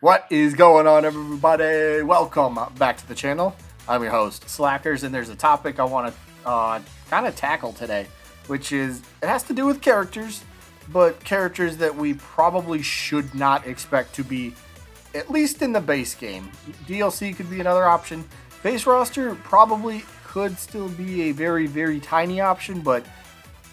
What is going on, everybody? Welcome back to the channel. I'm your host, Slackers, and there's a topic I want to kind of tackle today, which is, it has to do with characters, but characters that we probably should not expect to be, at least in the base game. DLC could be another option. Base roster probably could still be a very, very tiny option, but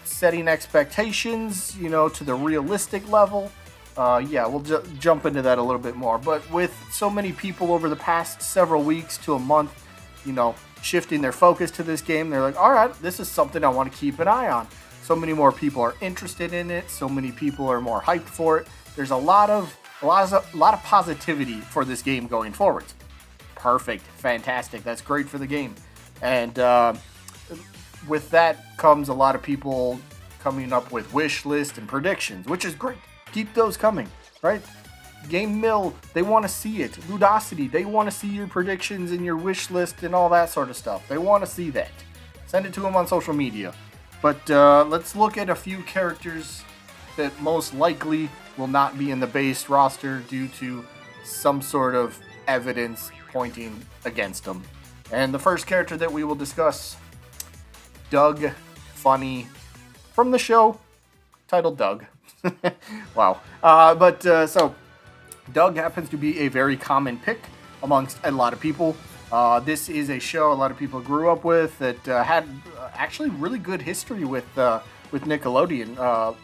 setting expectations, to the realistic level, we'll jump into that a little bit more. But with so many people over the past several weeks to a month, shifting their focus to this game, they're like, all right, this is something I want to keep an eye on. So many more people are interested in it. So many people are more hyped for it. There's a lot of positivity for this game going forward. Perfect, fantastic. That's great for the game. And with that comes a lot of people coming up with wish list and predictions, which is great. Keep those coming, right? Game Mill, they want to see it. Ludosity, they want to see your predictions and your wish list and all that sort of stuff. They want to see that. Send it to them on social media. But let's look at a few characters that most likely will not be in the base roster due to some sort of evidence pointing against them. And the first character that we will discuss, Doug Funny, from the show titled Doug. Wow. So Doug happens to be a very common pick amongst a lot of people. This is a show a lot of people grew up with that had actually really good history with Nickelodeon.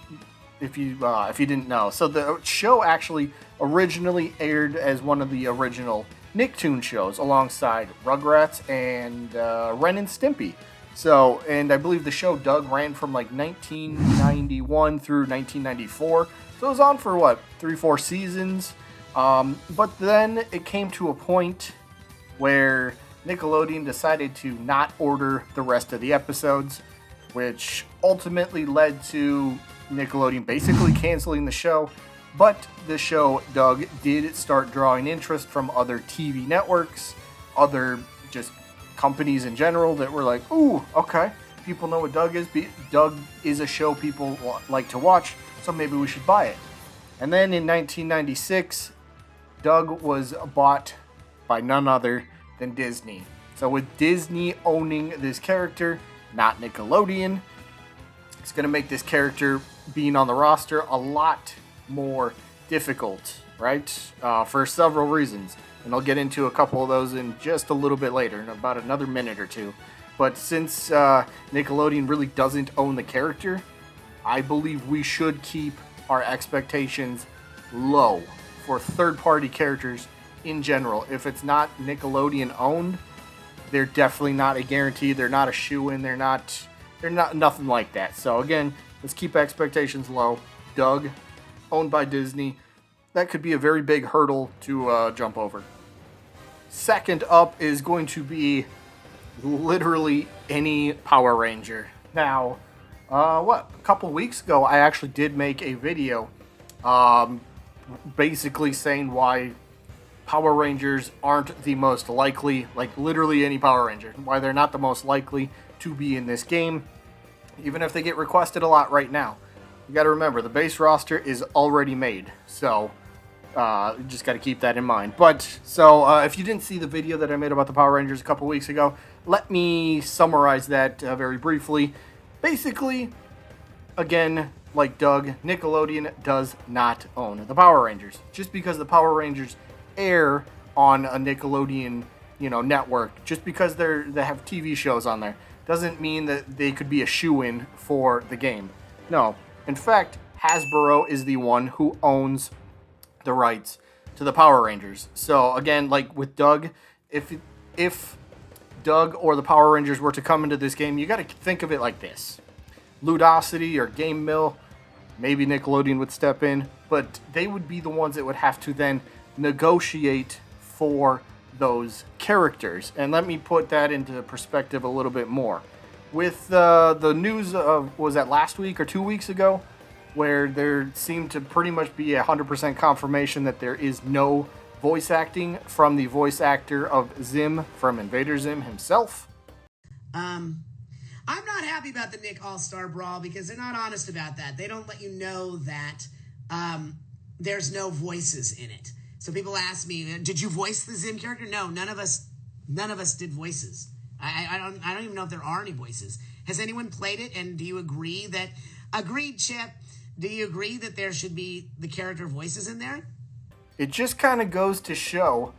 If you didn't know, so the show actually originally aired as one of the original Nicktoon shows alongside Rugrats and Ren and Stimpy. So, and I believe the show Doug ran from like 1991 through 1994. So it was on for 3-4 seasons. But then it came to a point where Nickelodeon decided to not order the rest of the episodes, which ultimately led to Nickelodeon basically canceling the show. But the show Doug did start drawing interest from other TV networks, other just companies in general that were like, ooh, okay, people know what Doug is. Doug is a show people like to watch, so maybe we should buy it. And then in 1996, Doug was bought by none other than Disney. So with Disney owning this character, not Nickelodeon, it's going to make this character being on the roster a lot more difficult, right? For several reasons. And I'll get into a couple of those in just a little bit later, in about another minute or two. But since Nickelodeon really doesn't own the character, I believe we should keep our expectations low for third-party characters in general. If it's not Nickelodeon owned, they're definitely not a guarantee. They're not a shoo-in. They're not nothing like that. So again, let's keep expectations low. Doug, owned by Disney, that could be a very big hurdle to jump over. Second up is going to be literally any Power Ranger. Now, a couple weeks ago, I actually did make a video basically saying why Power Rangers aren't the most likely, like literally any Power Ranger, why they're not the most likely to be in this game, even if they get requested a lot right now. You got to remember, the base roster is already made, so just got to keep that in mind. But so if you didn't see the video that I made about the Power Rangers a couple weeks ago, let me summarize that very briefly. Basically, again, like Doug, Nickelodeon does not own the Power Rangers. Just because the Power Rangers air on a Nickelodeon, network, just because they have TV shows on there, doesn't mean that they could be a shoo-in for the game. No. In fact, Hasbro is the one who owns the rights to the Power Rangers. So again, like with Doug, if Doug or the Power Rangers were to come into this game, you got to think of it like this. Ludosity or Game Mill, maybe Nickelodeon would step in, but they would be the ones that would have to then negotiate for those characters. And let me put that into perspective a little bit more. With the news of, was that last week or 2 weeks ago, where there seemed to pretty much be 100% confirmation that there is no voice acting from the voice actor of Zim from Invader Zim himself. I'm not happy about the Nick All Star Brawl because they're not honest about that. They don't let you know that there's no voices in it. So people ask me, did you voice the Zim character? No, none of us did voices. I don't even know if there are any voices. Has anyone played it? And do you agree that, agreed, Chip, do you agree that there should be the character voices in there? It just kind of goes to show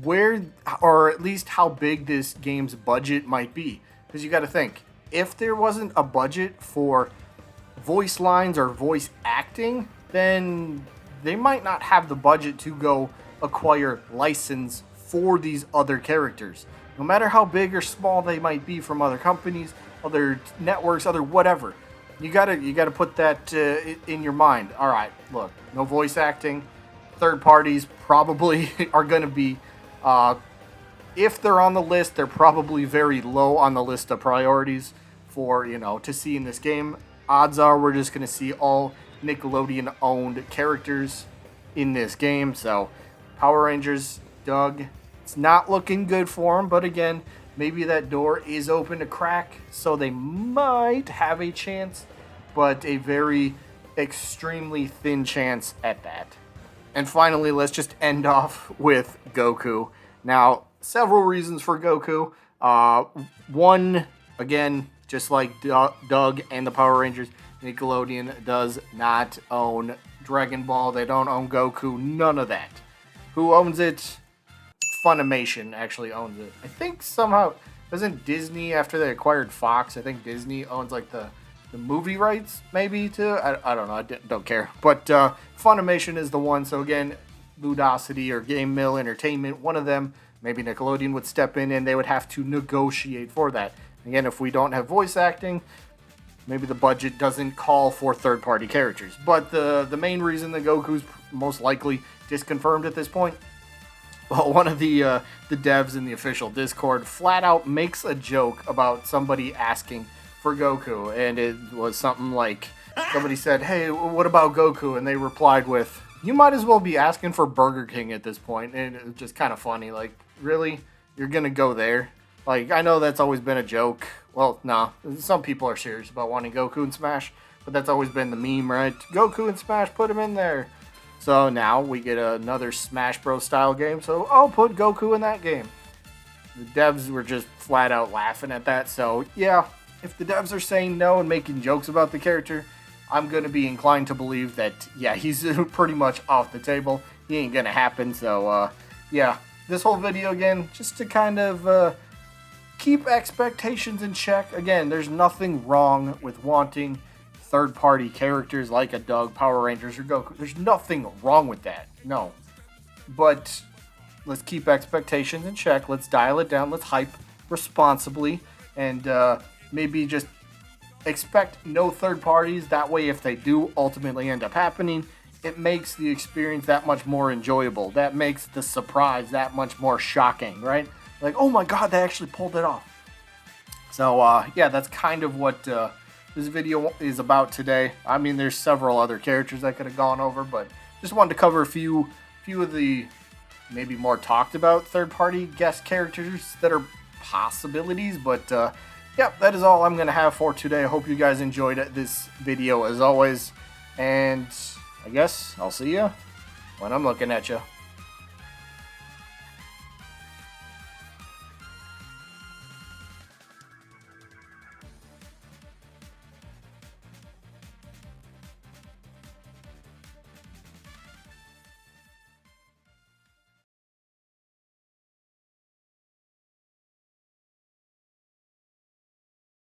where, or at least how big this game's budget might be. Because you got to think, if there wasn't a budget for voice lines or voice acting, then they might not have the budget to go acquire license for these other characters. No matter how big or small they might be from other companies, other networks, other whatever. You gotta put that in your mind. All right, look, no voice acting. Third parties probably are going to be, if they're on the list, they're probably very low on the list of priorities for, to see in this game. Odds are we're just going to see all Nickelodeon-owned characters in this game. So, Power Rangers, Doug, it's not looking good for them. But again, maybe that door is open to crack, so they might have a chance, but a very extremely thin chance at that. And finally, let's just end off with Goku. Now, several reasons for Goku. One, again, just like Doug and the Power Rangers, Nickelodeon does not own Dragon Ball. They don't own Goku. None of that. Who owns it? Funimation actually owns it. I think somehow, doesn't Disney, after they acquired Fox, I think Disney owns like the movie rights maybe too? I don't know. I don't care. But Funimation is the one. So again, Ludosity or Game Mill Entertainment, one of them, maybe Nickelodeon would step in and they would have to negotiate for that. Again, if we don't have voice acting, maybe the budget doesn't call for third-party characters. But the main reason that Goku's most likely disconfirmed at this point, well, one of the devs in the official Discord flat out makes a joke about somebody asking for Goku, and it was something like, somebody said, "Hey, what about Goku?" And they replied with, "You might as well be asking for Burger King at this point." And it was just kind of funny, like, really? You're gonna go there? Like, I know that's always been a joke. Well, no, some people are serious about wanting Goku in Smash, but that's always been the meme, right? Goku in Smash, put him in there. So now we get another Smash Bros. Style game, so I'll put Goku in that game. The devs were just flat out laughing at that, so yeah, if the devs are saying no and making jokes about the character, I'm going to be inclined to believe that, yeah, he's pretty much off the table. He ain't going to happen, so yeah. This whole video, again, just to kind of keep expectations in check. Again, there's nothing wrong with wanting third-party characters like a Doug, Power Rangers, or Goku. There's nothing wrong with that. No. But let's keep expectations in check. Let's dial it down. Let's hype responsibly. And maybe just expect no third parties. That way, if they do ultimately end up happening, it makes the experience that much more enjoyable. That makes the surprise that much more shocking, right? Like, oh my god, they actually pulled it off. So, yeah, that's kind of what this video is about today. I mean, there's several other characters I could have gone over, but just wanted to cover a few of the maybe more talked about third-party guest characters that are possibilities. But, yeah, that is all I'm going to have for today. I hope you guys enjoyed this video as always. And I guess I'll see you when I'm looking at you.